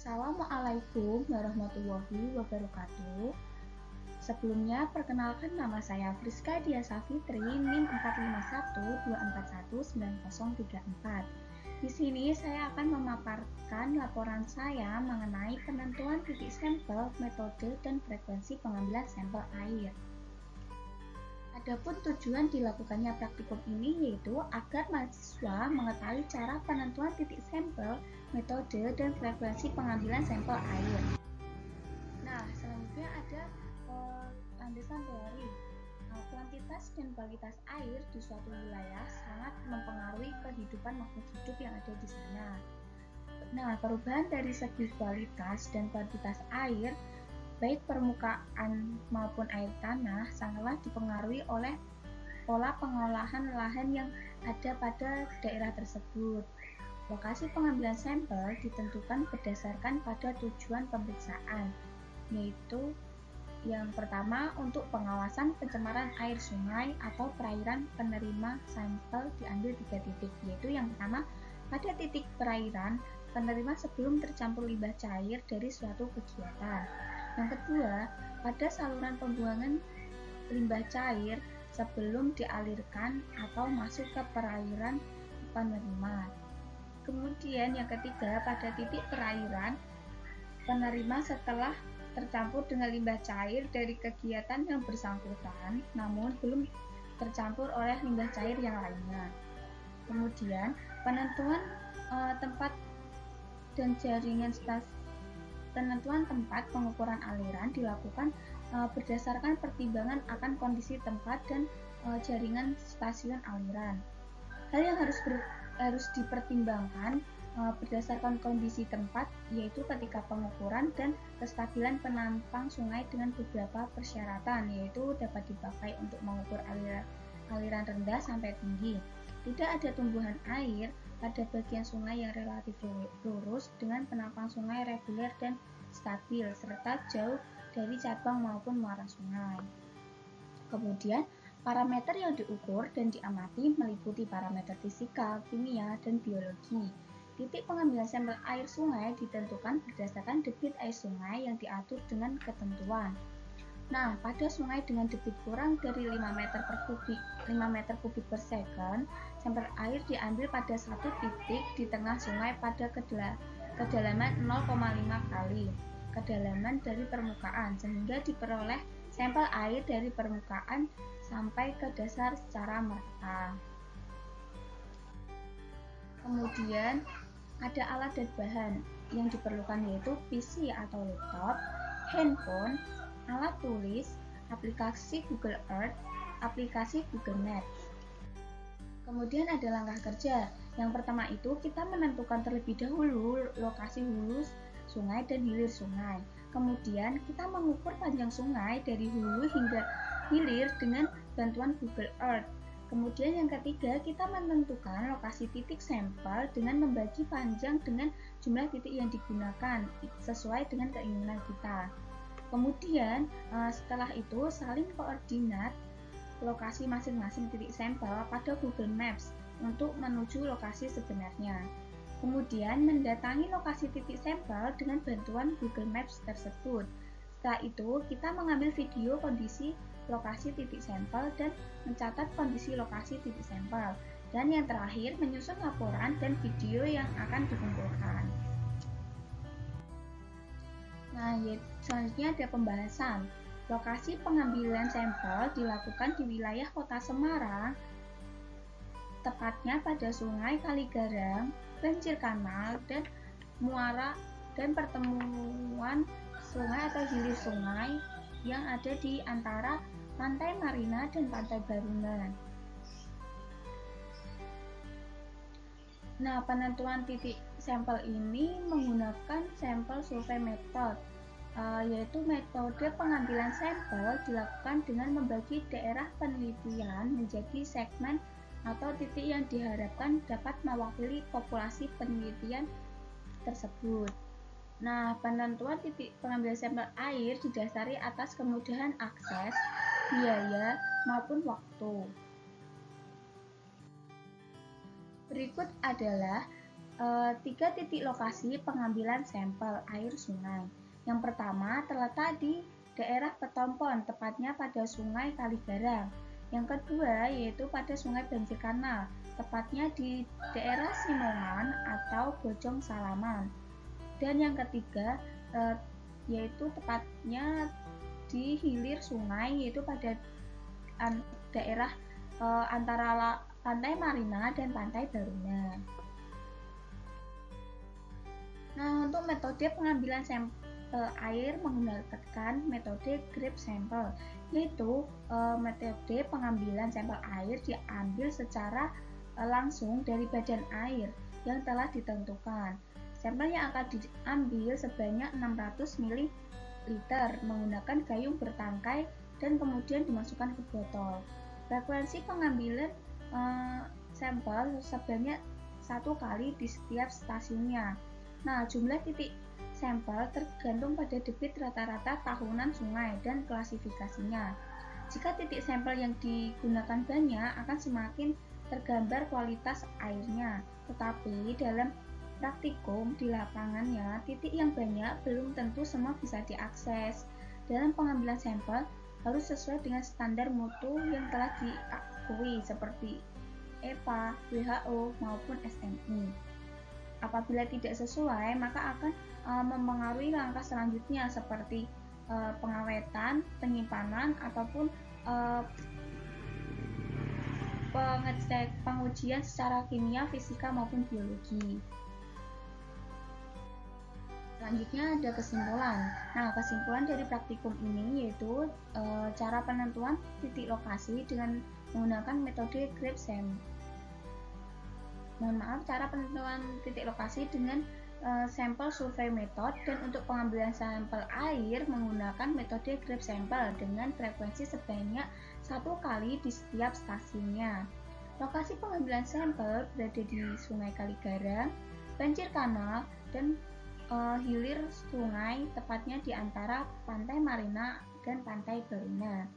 Assalamualaikum warahmatullahi wabarakatuh. Sebelumnya, perkenalkan nama saya Friska Diasa Fitri, NIM 45124190034. Di sini saya akan memaparkan laporan saya mengenai penentuan titik sampel, metode, dan frekuensi pengambilan sampel air. Adapun tujuan dilakukannya praktikum ini yaitu agar mahasiswa mengetahui cara penentuan titik sampel, metode, dan frekuensi pengambilan sampel air. Nah, selanjutnya ada landasan teori. Kuantitas dan kualitas air di suatu wilayah sangat mempengaruhi kehidupan makhluk hidup yang ada di sana. Nah, perubahan dari segi kualitas dan kuantitas air baik permukaan maupun air tanah sangatlah dipengaruhi oleh pola pengolahan lahan yang ada pada daerah tersebut. Lokasi pengambilan sampel ditentukan berdasarkan pada tujuan pemeriksaan, yaitu yang pertama untuk pengawasan pencemaran air sungai atau perairan penerima sampel diambil 3 titik, yaitu yang pertama pada titik perairan penerima sebelum tercampur limbah cair dari suatu kegiatan. Yang kedua, pada saluran pembuangan limbah cair sebelum dialirkan atau masuk ke perairan penerima. Kemudian yang ketiga, pada titik perairan penerima setelah tercampur dengan limbah cair dari kegiatan yang bersangkutan, namun belum tercampur oleh limbah cair yang lainnya. Kemudian, penentuan tempat dan jaringan penentuan tempat pengukuran aliran dilakukan berdasarkan pertimbangan akan kondisi tempat dan jaringan stasiun aliran. Hal yang harus dipertimbangkan berdasarkan kondisi tempat yaitu ketika pengukuran dan kestabilan penampang sungai dengan beberapa persyaratan, yaitu dapat dipakai untuk mengukur aliran rendah sampai tinggi. Tidak ada tumbuhan air pada bagian sungai yang relatif lurus dengan penampang sungai reguler dan stabil serta jauh dari cabang maupun muara sungai. Kemudian, parameter yang diukur dan diamati meliputi parameter fisika, kimia, dan biologi. Titik pengambilan sampel air sungai ditentukan berdasarkan debit air sungai yang diatur dengan ketentuan. Nah, pada sungai dengan debit kurang dari 5 meter kubik per second, sampel air diambil pada satu titik di tengah sungai pada kedalaman 0,5 kali kedalaman dari permukaan, sehingga diperoleh sampel air dari permukaan sampai ke dasar secara merata. Kemudian ada alat dan bahan yang diperlukan yaitu PC atau laptop, handphone, alat tulis, aplikasi Google Earth, aplikasi Google Maps. Kemudian ada langkah kerja. Yang pertama itu kita menentukan terlebih dahulu lokasi hulu sungai dan hilir sungai. Kemudian kita mengukur panjang sungai dari hulu hingga hilir dengan bantuan Google Earth. Kemudian yang ketiga, kita menentukan lokasi titik sampel dengan membagi panjang dengan jumlah titik yang digunakan sesuai dengan keinginan kita. Kemudian setelah itu saling koordinat lokasi masing-masing titik sampel pada Google Maps untuk menuju lokasi sebenarnya. Kemudian mendatangi lokasi titik sampel dengan bantuan Google Maps tersebut. Setelah itu kita mengambil video kondisi lokasi titik sampel dan mencatat kondisi lokasi titik sampel. Dan yang terakhir menyusun laporan dan video yang akan dikumpulkan. Nah, selanjutnya ada pembahasan. Lokasi pengambilan sampel dilakukan di wilayah Kota Semarang, tepatnya pada Sungai Kaligarang, banjir kanal, dan muara dan pertemuan sungai atau hilir sungai yang ada di antara Pantai Marina dan Pantai Baruna. Nah, penentuan titik sampel ini menggunakan sampel survei method, yaitu metode pengambilan sampel dilakukan dengan membagi daerah penelitian menjadi segmen atau titik yang diharapkan dapat mewakili populasi penelitian tersebut. Nah, penentuan titik pengambilan sampel air didasari atas kemudahan akses, biaya, maupun waktu. Berikut adalah Tiga titik lokasi pengambilan sampel air sungai. Yang pertama terletak di daerah Petompon, tepatnya pada Sungai Kaligarang. Yang kedua yaitu pada Sungai Banjir Kanal, tepatnya di daerah Simongan atau Bojong Salaman. Dan yang ketiga yaitu tepatnya di hilir sungai, yaitu pada daerah antara Pantai Marina dan Pantai Baruna. Nah, untuk metode pengambilan sampel air menggunakan metode grab sampel, yaitu metode pengambilan sampel air diambil secara langsung dari badan air yang telah ditentukan. Sampel yang akan diambil sebanyak 600 ml menggunakan gayung bertangkai dan kemudian dimasukkan ke botol. Frekuensi pengambilan sampel sebanyak 1 kali di setiap stasiunnya. Nah, jumlah titik sampel tergantung pada debit rata-rata tahunan sungai dan klasifikasinya. Jika titik sampel yang digunakan banyak, akan semakin tergambar kualitas airnya. Tetapi dalam praktikum di lapangannya, titik yang banyak belum tentu semua bisa diakses. Dalam pengambilan sampel harus sesuai dengan standar mutu yang telah diakui seperti EPA, WHO, maupun SMI. Apabila tidak sesuai, maka akan mempengaruhi langkah selanjutnya seperti pengawetan, penyimpanan, ataupun pengujian secara kimia, fisika, maupun biologi. Selanjutnya ada kesimpulan. Nah, kesimpulan dari praktikum ini yaitu cara penentuan titik lokasi dengan menggunakan metode grab sampel. Cara penentuan titik lokasi dengan sampel survei method, dan untuk pengambilan sampel air menggunakan metode grab sampel dengan frekuensi sebanyak 1 kali di setiap stasiunnya. Lokasi pengambilan sampel berada di Sungai Kaligarang, Banjir Kanal, dan hilir sungai, tepatnya di antara Pantai Marina dan Pantai Baruna.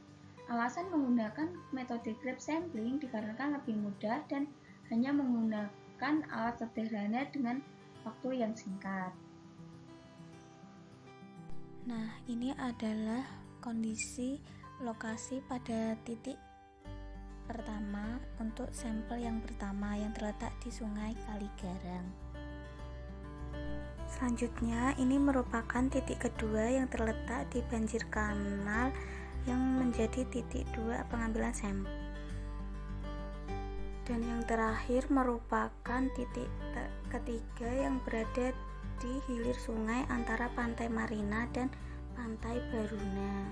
Alasan menggunakan metode grab sampling dikarenakan lebih mudah dan hanya menggunakan alat sederhana dengan waktu yang singkat. Nah, ini adalah kondisi lokasi pada titik pertama untuk sampel yang pertama yang terletak di Sungai Kaligarang. Selanjutnya, ini merupakan titik kedua yang terletak di Banjir Kanal yang menjadi titik 2 pengambilan sampel. Dan yang terakhir merupakan titik ketiga yang berada di hilir sungai antara Pantai Marina dan Pantai Baruna.